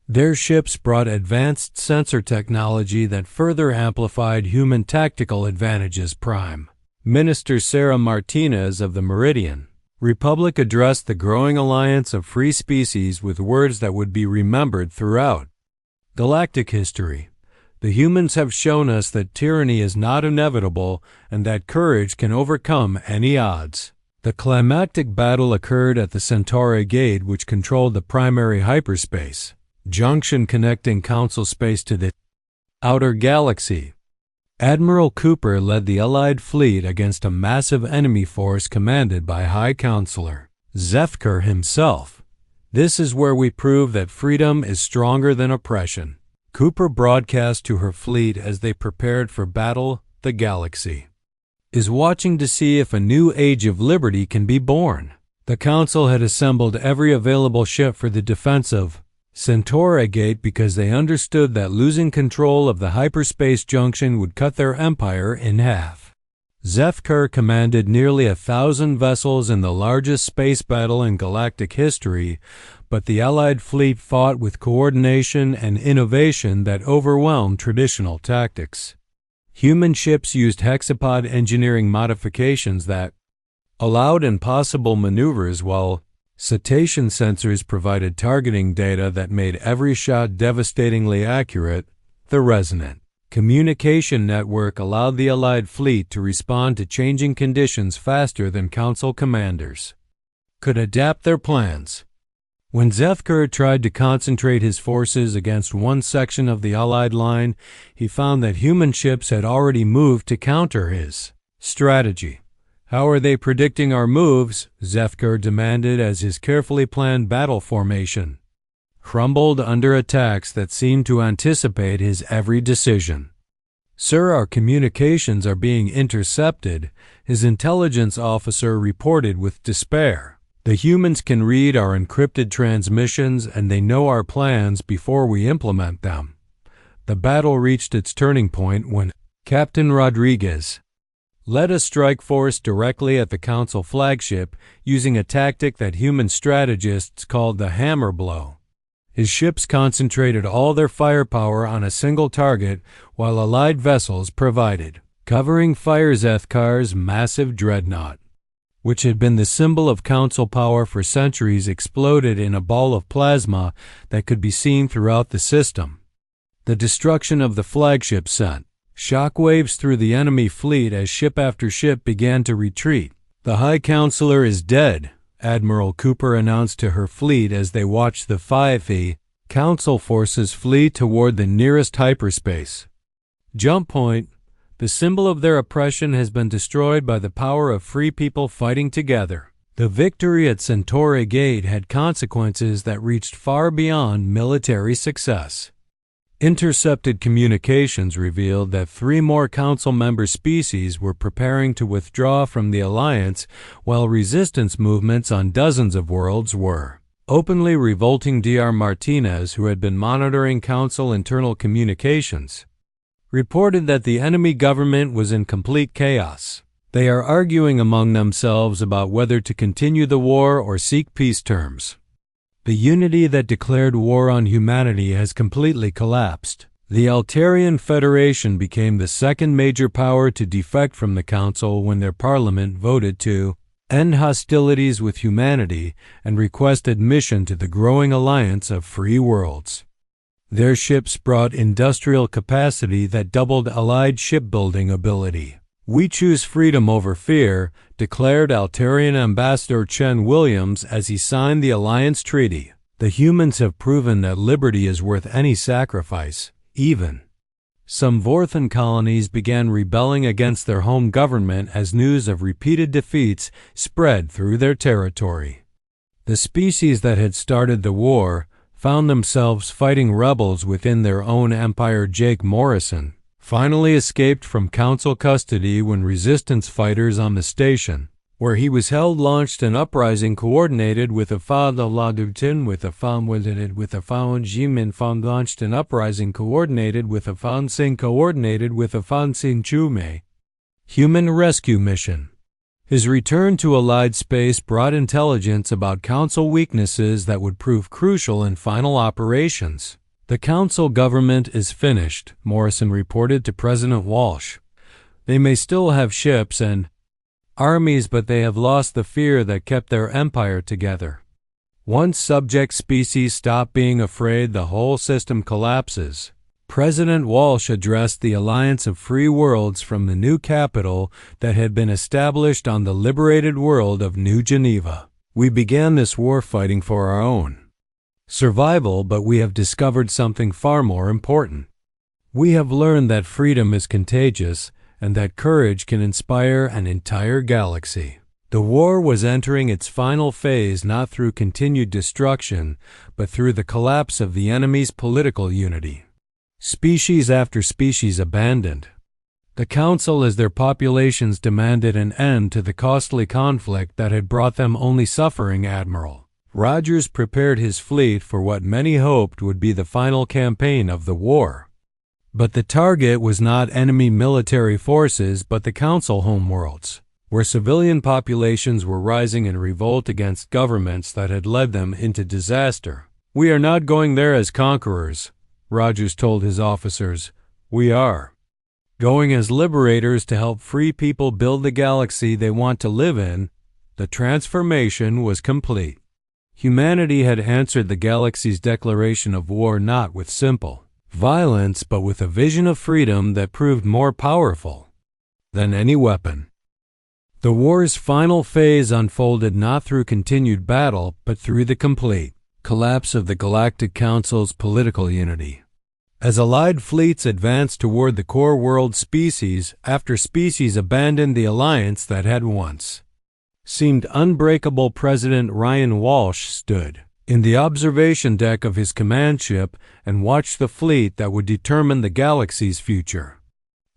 Their ships brought advanced sensor technology that further amplified human tactical advantages. Prime Minister Sarah Martinez of the Meridian Republic addressed the growing alliance of free species with words that would be remembered throughout galactic history. The humans have shown us that tyranny is not inevitable and that courage can overcome any odds. The climactic battle occurred at the Centauri Gate, which controlled the primary hyperspace junction connecting Council space to the outer galaxy. Admiral Cooper led the Allied fleet against a massive enemy force commanded by High Counselor Zefker himself. This is where we prove that freedom is stronger than oppression, Cooper broadcast to her fleet as they prepared for battle. The galaxy is watching to see if a new age of liberty can be born. The Council had assembled every available ship for the defense of Centauri Gate because they understood that losing control of the hyperspace junction would cut their empire in half. Zefker commanded nearly 1,000 vessels in the largest space battle in galactic history, but the Allied fleet fought with coordination and innovation that overwhelmed traditional tactics. Human ships used hexapod engineering modifications that allowed impossible maneuvers, while cetacean sensors provided targeting data that made every shot devastatingly accurate. The resonant communication network allowed the Allied fleet to respond to changing conditions faster than Council commanders could adapt their plans. When Zethkar tried to concentrate his forces against one section of the Allied line, he found that human ships had already moved to counter his strategy. "How are they predicting our moves?" Zethkar demanded as his carefully planned battle formation crumbled under attacks that seemed to anticipate his every decision. "Sir, our communications are being intercepted," his intelligence officer reported with despair. "The humans can read our encrypted transmissions and they know our plans before we implement them." The battle reached its turning point when Captain Rodriguez led a strike force directly at the Council flagship using a tactic that human strategists called the hammer blow. His ships concentrated all their firepower on a single target while Allied vessels provided covering fire. Zethkar's massive dreadnought, which had been the symbol of Council power for centuries, exploded in a ball of plasma that could be seen throughout the system. The destruction of the flagship sent shockwaves through the enemy fleet as ship after ship began to retreat. "The High Counselor is dead," Admiral Cooper announced to her fleet as they watched the HFY Council forces flee toward the nearest hyperspace jump point. "The symbol of their oppression has been destroyed by the power of free people fighting together." The victory at Centauri Gate had consequences that reached far beyond military success. Intercepted communications revealed that 3 more Council member species were preparing to withdraw from the Alliance, while resistance movements on dozens of worlds were openly revolting. Dr. Martinez, who had been monitoring Council internal communications, reported that the enemy government was in complete chaos. "They are arguing among themselves about whether to continue the war or seek peace terms. The unity that declared war on humanity has completely collapsed." The Altarian Federation became the second major power to defect from the Council when their parliament voted to end hostilities with humanity and request admission to the growing alliance of free worlds. Their ships brought industrial capacity that doubled Allied shipbuilding ability. "We choose freedom over fear," declared Altarian Ambassador Chen Williams as he signed the Alliance Treaty. "The humans have proven that liberty is worth any sacrifice, even." Some Vorthan colonies began rebelling against their home government as news of repeated defeats spread through their territory. The species that had started the war found themselves fighting rebels within their own empire. Jake Morrison finally escaped from Council custody when resistance fighters on the station where he was held launched an uprising coordinated with a Fa de la Dutin with a Fan with a Fan Jimin Fan launched an uprising coordinated with a Fan Sing coordinated with a Fan Sing Chume human rescue mission. His return to Allied space brought intelligence about Council weaknesses that would prove crucial in final operations. "The Council government is finished," Morrison reported to President Walsh. "They may still have ships and armies, but they have lost the fear that kept their empire together. Once subject species stop being afraid, the whole system collapses." President Walsh addressed the Alliance of Free Worlds from the new capital that had been established on the liberated world of New Geneva. "We began this war fighting for our own survival, but we have discovered something far more important. We have learned that freedom is contagious and that courage can inspire an entire galaxy." The war was entering its final phase not through continued destruction, but through the collapse of the enemy's political unity. Species after species abandoned the Council as their populations demanded an end to the costly conflict that had brought them only suffering. Admiral Rogers prepared his fleet for what many hoped would be the final campaign of the war. But the target was not enemy military forces but the Council homeworlds, where civilian populations were rising in revolt against governments that had led them into disaster. "We are not going there as conquerors," Rogers told his officers. "We are going as liberators to help free people build the galaxy they want to live in." The transformation was complete. Humanity had answered the galaxy's declaration of war not with simple violence, but with a vision of freedom that proved more powerful than any weapon. The war's final phase unfolded not through continued battle, but through the complete collapse of the Galactic Council's political unity. As allied fleets advanced toward the core world species after species abandoned the alliance that had once seemed unbreakable, President Ryan Walsh stood in the observation deck of his command ship and watched the fleet that would determine the galaxy's future.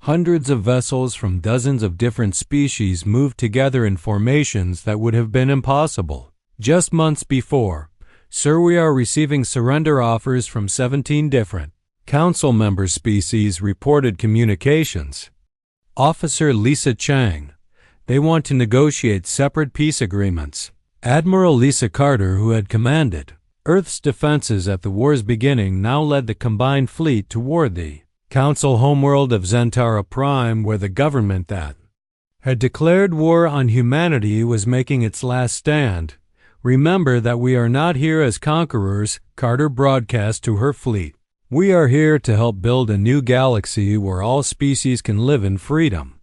Hundreds of vessels from dozens of different species moved together in formations that would have been impossible just months before. Sir, we are receiving surrender offers from 17 different Council member species, reported communications Officer Lisa Chang. They want to negotiate separate peace agreements. Admiral Lisa Carter, who had commanded Earth's defenses at the war's beginning, now led the combined fleet toward the Council homeworld of Zentara Prime, where the government that had declared war on humanity was making its last stand. Remember that we are not here as conquerors, Carter broadcast to her fleet. We are here to help build a new galaxy where all species can live in freedom.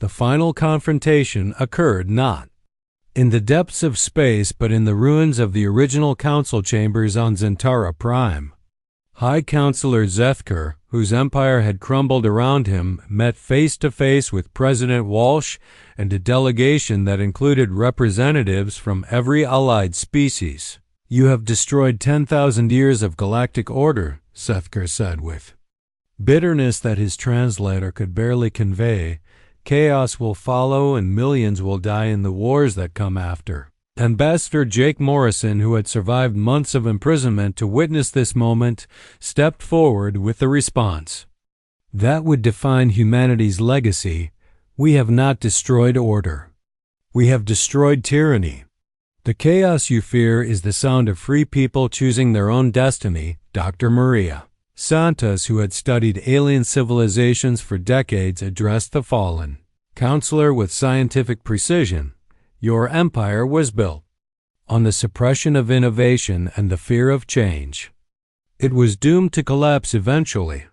The final confrontation occurred not in the depths of space, but in the ruins of the original council chambers on Zentara Prime. High Counselor Zethker, whose empire had crumbled around him, met face-to-face with President Walsh and a delegation that included representatives from every allied species. You have destroyed 10,000 years of galactic order, Zethker said with bitterness that his translator could barely convey. Chaos will follow and millions will die in the wars that come after. Ambassador Jake Morrison, who had survived months of imprisonment to witness this moment, stepped forward with the response that would define humanity's legacy. We have not destroyed order. We have destroyed tyranny. The chaos you fear is the sound of free people choosing their own destiny, Dr. Maria Santos, who had studied alien civilizations for decades, addressed the fallen counselor with scientific precision. Your empire was built on the suppression of innovation and the fear of change. It was doomed to collapse eventually.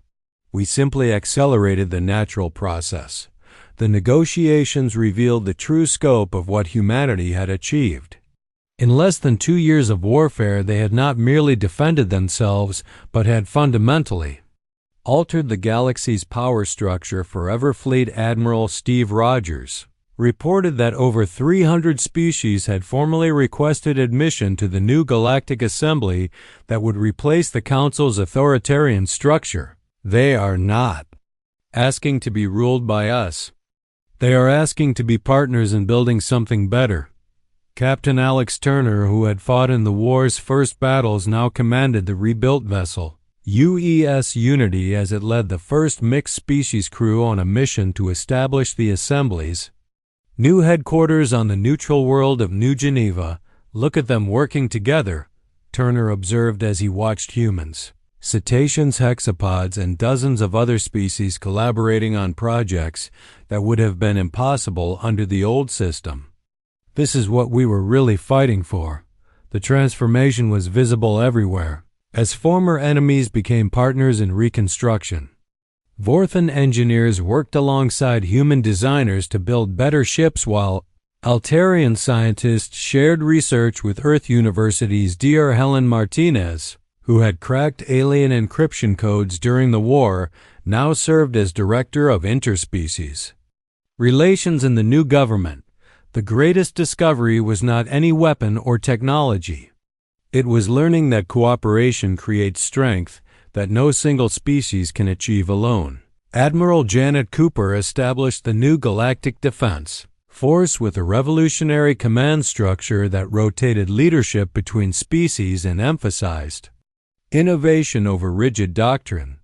We simply accelerated the natural process. The negotiations revealed the true scope of what humanity had achieved. In less than 2 years of warfare, they had not merely defended themselves, but had fundamentally altered the galaxy's power structure. Forever Fleet Admiral Steve Rogers reported that over 300 species had formally requested admission to the new Galactic Assembly that would replace the Council's authoritarian structure. They are not asking to be ruled by us. They are asking to be partners in building something better. Captain Alex Turner, who had fought in the war's first battles, now commanded the rebuilt vessel UES Unity as it led the first mixed-species crew on a mission to establish the Assembly's new headquarters on the neutral world of New Geneva. Look at them working together, Turner observed as he watched humans, cetaceans, hexapods, and dozens of other species collaborating on projects that would have been impossible under the old system. This is what we were really fighting for. The transformation was visible everywhere, as former enemies became partners in reconstruction. Vorthan engineers worked alongside human designers to build better ships, while Altarian scientists shared research with Earth University's Dr. Helen Martinez, who had cracked alien encryption codes during the war, now served as director of interspecies relations in the new government. The greatest discovery was not any weapon or technology. It was learning that cooperation creates strength that no single species can achieve alone. Admiral Janet Cooper established the new Galactic Defense Force with a revolutionary command structure that rotated leadership between species and emphasized innovation over rigid doctrine.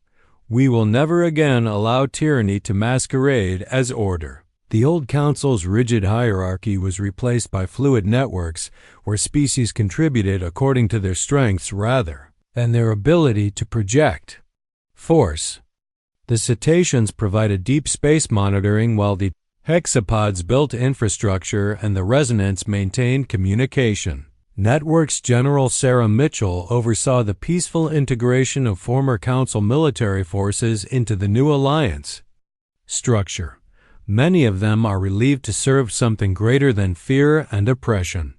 We will never again allow tyranny to masquerade as order. The old council's rigid hierarchy was replaced by fluid networks where species contributed according to their strengths rather than their ability to project force. The cetaceans provided deep space monitoring while the hexapods built infrastructure and the resonance maintained communication. Networks General Sarah Mitchell oversaw the peaceful integration of former council military forces into the new alliance structure. Many of them are relieved to serve something greater than fear and oppression.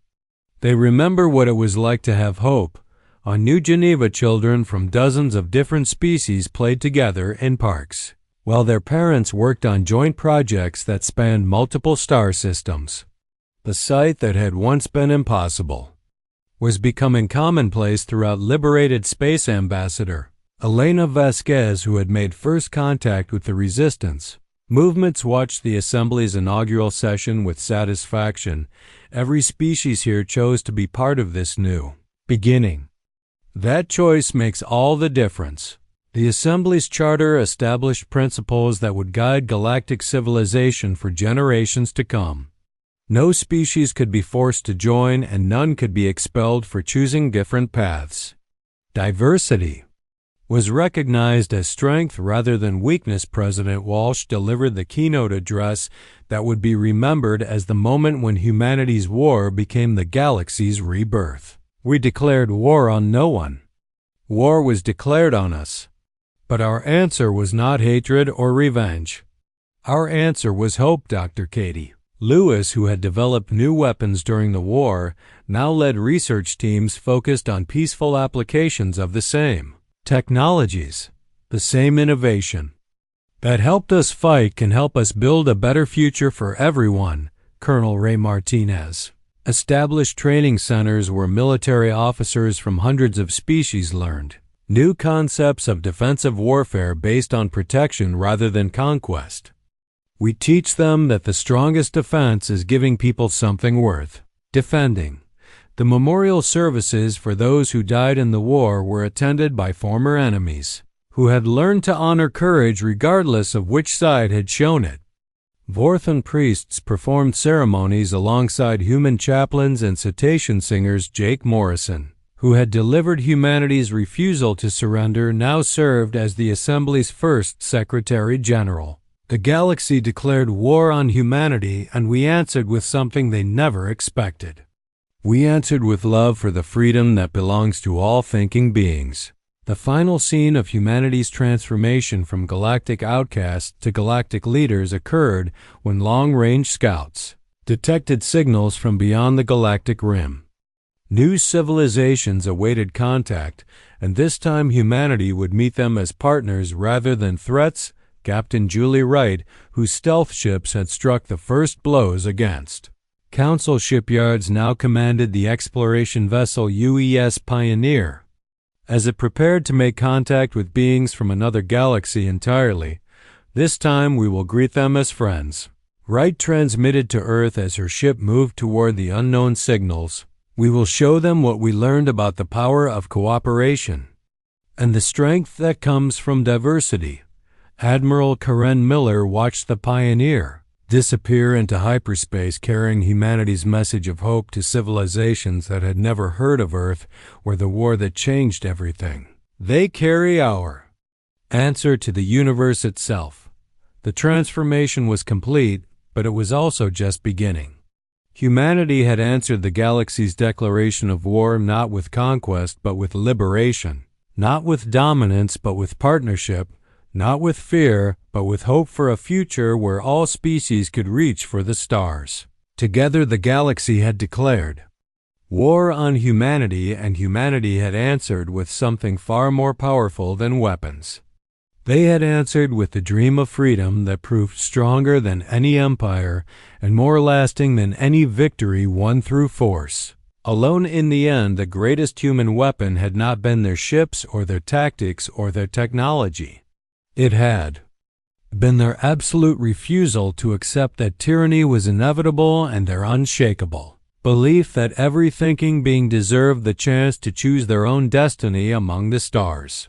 They remember what it was like to have hope. On New Geneva, children from dozens of different species played together in parks, while their parents worked on joint projects that spanned multiple star systems. The sight that had once been impossible was becoming commonplace throughout liberated space ambassador Elena Vasquez, who had made first contact with the Resistance. Movements watched the Assembly's inaugural session with satisfaction. Every species here chose to be part of this new beginning. That choice makes all the difference. The Assembly's charter established principles that would guide galactic civilization for generations to come. No species could be forced to join, and none could be expelled for choosing different paths. Diversity was recognized as strength rather than weakness. President Walsh delivered the keynote address that would be remembered as the moment when humanity's war became the galaxy's rebirth. We declared war on no one. War was declared on us. But our answer was not hatred or revenge. Our answer was hope. Dr. Katie Lewis, who had developed new weapons during the war, now led research teams focused on peaceful applications of the same technologies. The same innovation that helped us fight can help us build a better future for everyone. Colonel Ray Martinez established training centers where military officers from hundreds of species learned new concepts of defensive warfare based on protection rather than conquest. We teach them that the strongest defense is giving people something worth defending. The memorial services for those who died in the war were attended by former enemies who had learned to honor courage regardless of which side had shown it. Vorthan priests performed ceremonies alongside human chaplains and cetacean singers. Jake Morrison, who had delivered humanity's refusal to surrender, now served as the Assembly's first Secretary General. The galaxy declared war on humanity, and we answered with something they never expected. We answered with love for the freedom that belongs to all thinking beings. The final scene of humanity's transformation from galactic outcasts to galactic leaders occurred when long-range scouts detected signals from beyond the galactic rim. New civilizations awaited contact, and this time humanity would meet them as partners rather than threats. Captain Julie Wright, whose stealth ships had struck the first blows against Council shipyards, now commanded the exploration vessel UES Pioneer. As it prepared to make contact with beings from another galaxy entirely, this time we will greet them as friends. Wright transmitted to Earth as her ship moved toward the unknown signals. We will show them what we learned about the power of cooperation and the strength that comes from diversity. Admiral Karen Miller watched the Pioneer disappear into hyperspace, carrying humanity's message of hope to civilizations that had never heard of Earth or the war that changed everything. They carry our answer to the universe itself. The transformation was complete, but it was also just beginning. Humanity had answered the galaxy's declaration of war not with conquest but with liberation, not with dominance but with partnership, not with fear, but with hope for a future where all species could reach for the stars. Together the galaxy had declared war on humanity, and humanity had answered with something far more powerful than weapons. They had answered with the dream of freedom that proved stronger than any empire and more lasting than any victory won through force. Alone, in the end, the greatest human weapon had not been their ships or their tactics or their technology. It had been their absolute refusal to accept that tyranny was inevitable and their unshakable belief that every thinking being deserved the chance to choose their own destiny among the stars.